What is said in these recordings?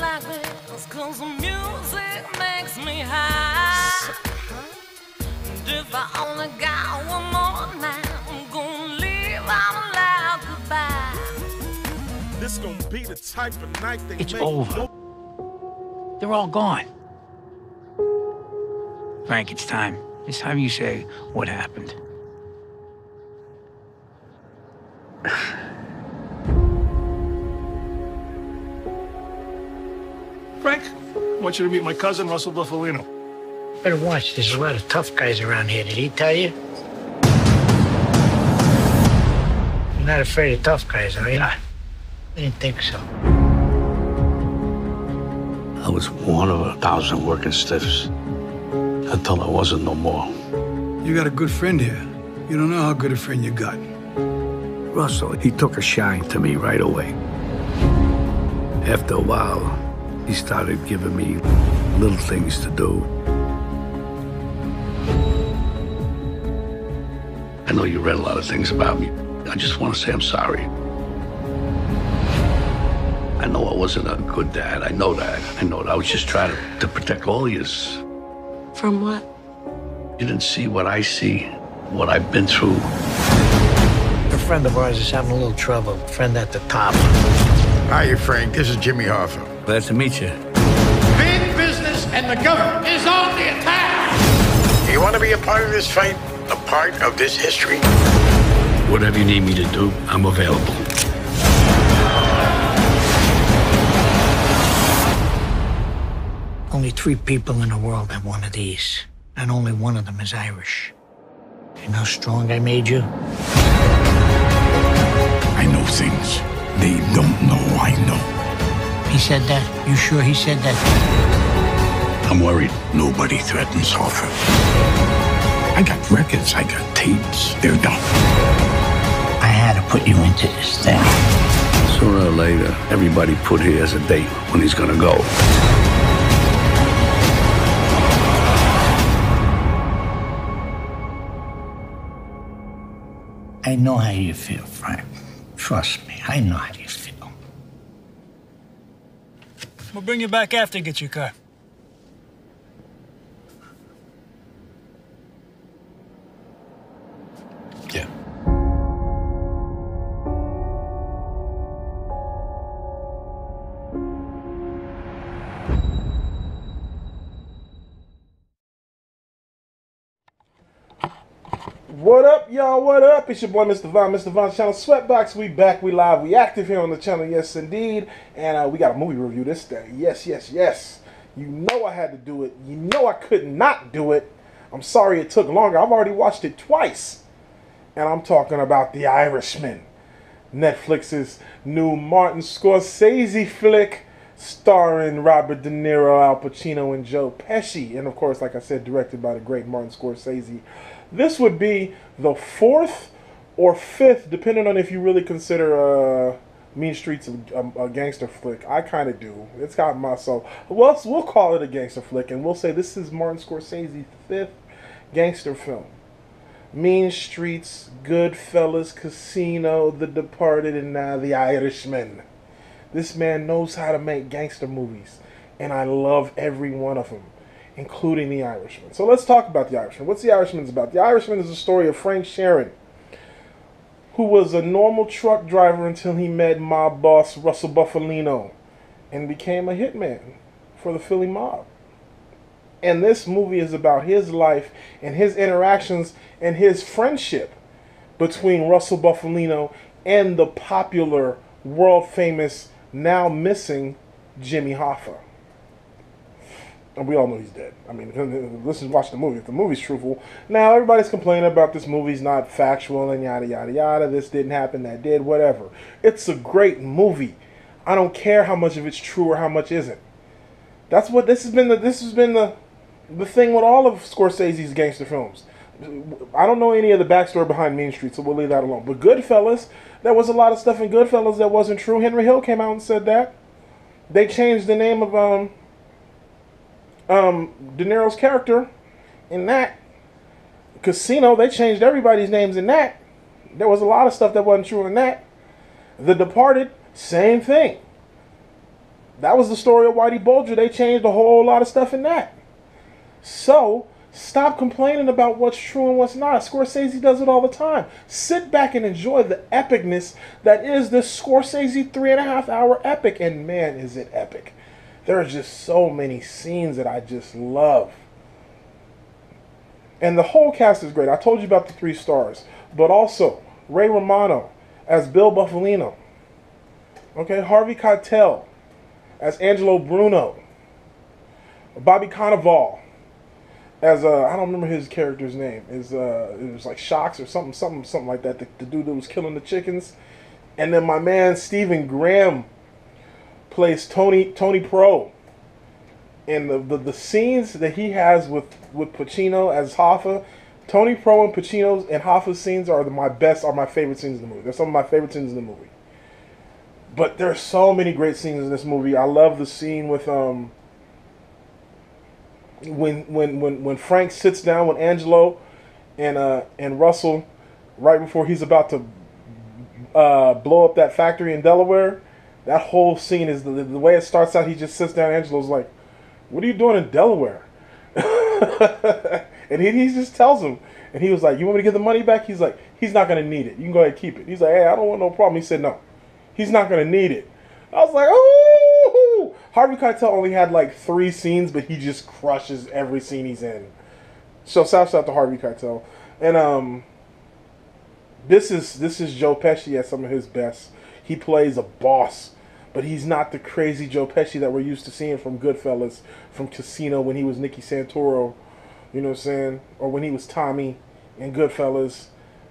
like this, 'cause the music makes me high. And if I only got one more night, I'm gonna leave out a loud goodbye. This gonna be the type of night they It's make. over. They're all gone. Frank, it's time. It's time you say what happened. Frank, I want you to meet my cousin, Russell Buffalino. Better watch. There's a lot of tough guys around here. Did he tell you? You're not afraid of tough guys, are you? I didn't think so. I was one of 1,000 working stiffs until I wasn't no more. You got a good friend here. You don't know how good a friend you got. Russell, he took a shine to me right away. After a while, he started giving me little things to do. I know you read a lot of things about me. I just want to say I'm sorry. I know I wasn't a good dad. I know that. I was just trying to protect all of yous. From what? You didn't see what I see, what I've been through. A friend of ours is having a little trouble. Friend at the top. Hiya, Frank. This is Jimmy Hoffa. Glad to meet you. Big business and the government is on the attack! You want to be a part of this fight? A part of this history? Whatever you need me to do, I'm available. Only 3 people in the world have one of these, and only one of them is Irish. You know how strong I made you? I know things they don't know I know. He said that? You sure he said that? I'm worried. Nobody threatens Hoffa. I got records. I got tapes. They're done. I had to put you into this thing. Sooner or later, everybody put here as a date when he's gonna go. I know how you feel, Frank. Trust me, I know how you feel. We'll bring you back after you get your car. Yeah. What up, y'all? What up? It's your boy, Mr. Von, Mr. Von's channel, Sweatbox. We back, we live, we active here on the channel, yes indeed. And we got a movie review this day. Yes, yes, yes. You know I had to do it. You know I could not do it. I'm sorry it took longer. I've already watched it twice. And I'm talking about The Irishman. Netflix's new Martin Scorsese flick starring Robert De Niro, Al Pacino, and Joe Pesci. And of course, like I said, directed by the great Martin Scorsese. This would be the 4th or 5th, depending on if you really consider Mean Streets a gangster flick. I kind of do. It's got my soul. Well, we'll call it a gangster flick, and we'll say this is Martin Scorsese's 5th gangster film. Mean Streets, Goodfellas, Casino, The Departed, and now The Irishman. This man knows how to make gangster movies, and I love every one of them, including The Irishman. So let's talk about The Irishman. What's The Irishman about? The Irishman is the story of Frank Sheeran, who was a normal truck driver until he met mob boss Russell Buffalino and became a hitman for the Philly mob. And this movie is about his life and his interactions and his friendship between Russell Buffalino and the popular, world-famous, now missing Jimmy Hoffa. And we all know he's dead. I mean, listen, watch the movie. If the movie's truthful. Now, everybody's complaining about this movie's not factual and yada, yada, yada. This didn't happen, that did, whatever. It's a great movie. I don't care how much of it's true or how much isn't. That's what this has been the thing with all of Scorsese's gangster films. I don't know any of the backstory behind Mean Streets, so we'll leave that alone. But Goodfellas, there was a lot of stuff in Goodfellas that wasn't true. Henry Hill came out and said that. They changed the name of De Niro's character in that. Casino, they changed everybody's names in that. There was a lot of stuff that wasn't true in that. The Departed, same thing. That was the story of Whitey Bulger. They changed a whole lot of stuff in that. So, stop complaining about what's true and what's not. Scorsese does it all the time. Sit back and enjoy the epicness that is this Scorsese 3.5-hour epic. And man, is it epic. There are just so many scenes that I just love. And the whole cast is great. I told you about the 3 stars. But also, Ray Romano as Bill Buffalino. Okay, Harvey Keitel as Angelo Bruno. Bobby Cannavale as I don't remember his character's name. It was like Shocks or something like that. The dude that was killing the chickens. And then my man Stephen Graham plays Tony Pro. And the scenes that he has with Pacino as Hoffa, Tony Pro and Pacino's and Hoffa's scenes are my favorite scenes in the movie. They're some of my favorite scenes in the movie. But there's so many great scenes in this movie. I love the scene with when Frank sits down with Angelo and Russell right before he's about to blow up that factory in Delaware. That whole scene is the way it starts out. He just sits down. Angelo's like, "What are you doing in Delaware?" And he just tells him. And he was like, "You want me to get the money back?" He's like, "He's not going to need it. You can go ahead and keep it." He's like, "Hey, I don't want no problem." He said, "No, he's not going to need it." I was like, "Oh!" Harvey Keitel only had like 3 scenes, but he just crushes every scene he's in. So shouts out to Harvey Keitel. And this is Joe Pesci at some of his best. He plays a boss, but he's not the crazy Joe Pesci that we're used to seeing from Goodfellas, from Casino when he was Nicky Santoro, you know what I'm saying? Or when he was Tommy in Goodfellas.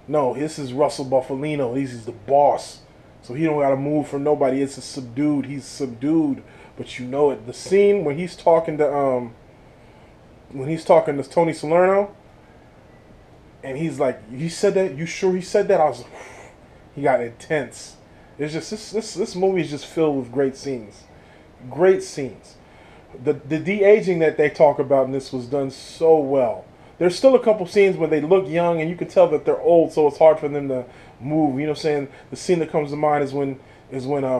No, this is Russell Buffalino. He's the boss. So he don't got to move for nobody. It's a subdued. He's subdued, but you know it. The scene when he's talking to Tony Salerno, and he's like, "He said that? You sure he said that?" I was like, he got intense. It's just this movie is just filled with great scenes. Great scenes. The de-aging that they talk about in this was done so well. There's still a couple scenes where they look young and you can tell that they're old, so it's hard for them to move. You know what I'm saying? The scene that comes to mind is when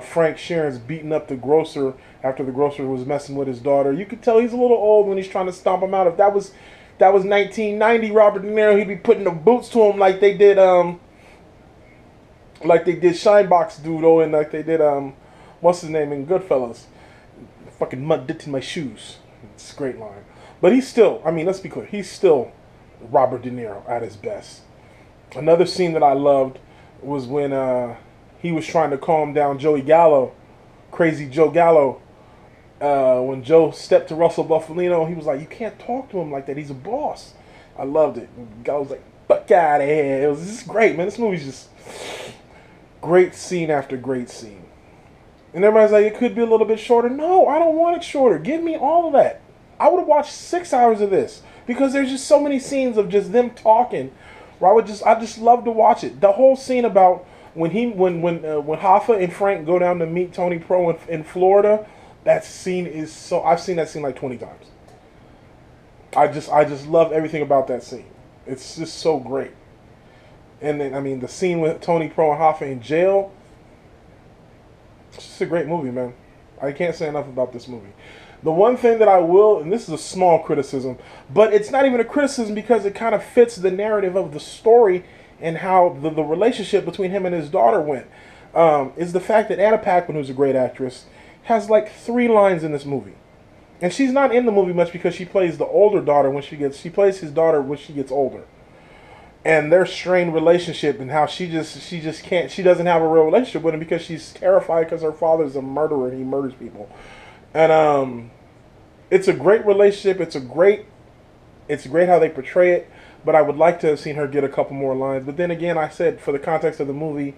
Frank Sheeran's beating up the grocer after the grocer was messing with his daughter. You could tell he's a little old when he's trying to stomp him out. If that was 1990 Robert De Niro, he'd be putting the boots to him like they did Shinebox Dude, and like they did what's his name in Goodfellas? Fucking mud dipped in my shoes. It's a great line. But he's still, I mean, let's be clear, he's still Robert De Niro at his best. Another scene that I loved was when he was trying to calm down Joey Gallo, crazy Joe Gallo. When Joe stepped to Russell Buffalino, he was like, "You can't talk to him like that. He's a boss." I loved it. And Gallo was like, "Fuck out of here." It was just great, man. This movie's just great scene after great scene. And everybody's like, it could be a little bit shorter. No, I don't want it shorter. Give me all of that. I would have watched 6 hours of this because there's just so many scenes of just them talking where I just love to watch it. The whole scene about when Hoffa and Frank go down to meet Tony Pro in Florida, that scene is so, I've seen that scene like 20 times. I just love everything about that scene. It's just so great. And then, I mean, the scene with Tony Pro and Hoffa in jail, it's just a great movie, man. I can't say enough about this movie. The one thing that I will, and this is a small criticism, but it's not even a criticism because it kind of fits the narrative of the story and how the relationship between him and his daughter went, is the fact that Anna Paquin, who's a great actress, has like 3 lines in this movie. And she's not in the movie much because she plays the older daughter she plays his daughter when she gets older. And their strained relationship and how she doesn't have a real relationship with him because she's terrified because her father's a murderer and he murders people. And it's a great relationship. It's great how they portray it. But I would like to have seen her get a couple more lines. But then again, I said for the context of the movie,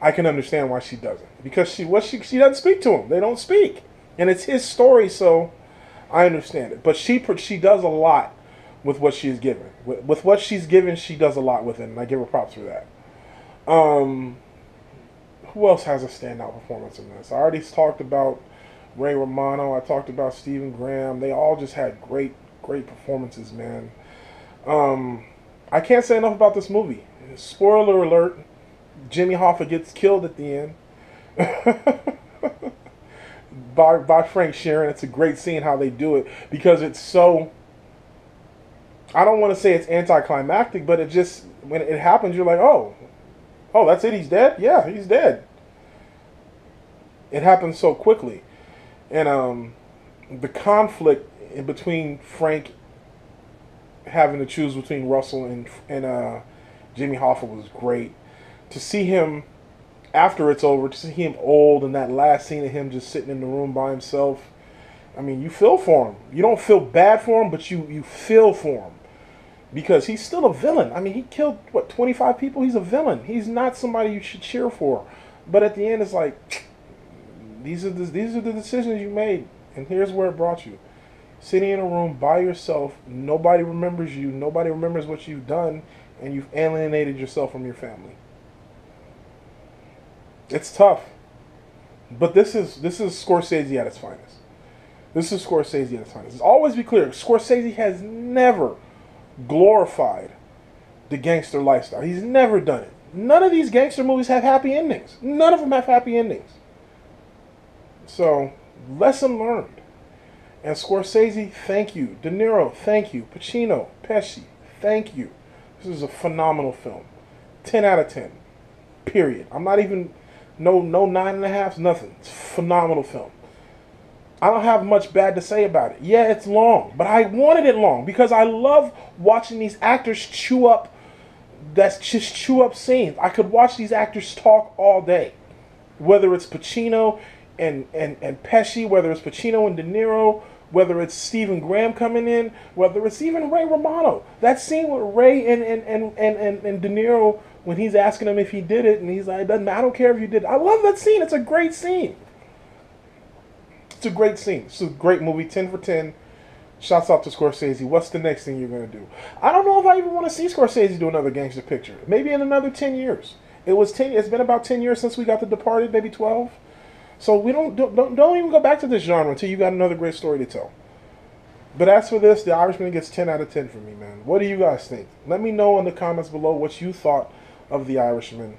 I can understand why she doesn't because she doesn't speak to him. They don't speak, and it's his story, so I understand it. But she does a lot with what she's given. With what she's given, she does a lot with it, and I give her props for that. Who else has a standout performance in this? I already talked about Ray Romano. I talked about Stephen Graham. They all just had great performances, man. I can't say enough about this movie. Spoiler alert, Jimmy Hoffa gets killed at the end. by Frank Sheeran. It's a great scene how they do it because it's so. I don't want to say it's anticlimactic, but it just when it happens, you're like, oh, that's it. He's dead. Yeah, he's dead. It happens so quickly, and the conflict in between Frank having to choose between Russell and Jimmy Hoffa was great. To see him after it's over, to see him old and that last scene of him just sitting in the room by himself. I mean, you feel for him. You don't feel bad for him, but you feel for him because he's still a villain. I mean, he killed 25 people. He's a villain. He's not somebody you should cheer for. But at the end, it's like these are the decisions you made, and here's where it brought you. Sitting in a room by yourself, nobody remembers you, nobody remembers what you've done, and you've alienated yourself from your family. It's tough. But this is Scorsese at its finest. This is Scorsese at its finest. Let's always be clear, Scorsese has never glorified the gangster lifestyle. He's never done it. None of these gangster movies have happy endings. None of them have happy endings. So, lesson learned. And Scorsese, thank you. De Niro, thank you. Pacino, Pesci, thank you. This is a phenomenal film. 10 out of 10. Period. I'm not even, no 9.5s, nothing. It's a phenomenal film. I don't have much bad to say about it. Yeah, it's long, but I wanted it long because I love watching these actors chew up scenes. I could watch these actors talk all day. Whether it's Pacino and Pesci, whether it's Pacino and De Niro, whether it's Stephen Graham coming in, whether it's even Ray Romano. That scene with Ray and De Niro when he's asking him if he did it, and he's like, I don't care if you did it. I love that scene. It's a great scene. It's a great scene. It's a great movie. 10 for 10. Shouts out to Scorsese. What's the next thing you're going to do? I don't know if I even want to see Scorsese do another gangster picture. Maybe in another 10 years. It's been about 10 years since we got The Departed, maybe 12. So we don't even go back to this genre until you got another great story to tell. But as for this, The Irishman gets 10 out of 10 for me, man. What do you guys think? Let me know in the comments below what you thought of The Irishman.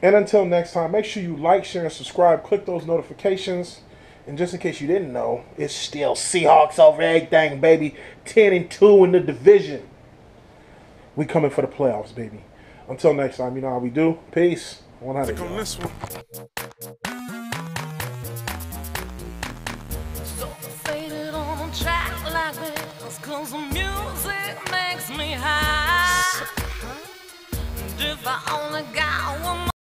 And until next time, make sure you like, share, and subscribe. Click those notifications. And just in case you didn't know, it's still Seahawks over everything, baby. 10-2 in the division. We coming for the playoffs, baby. Until next time, you know how we do. Peace. 100. So faded on a track like this, 'cause the music makes me high. And if I only got one more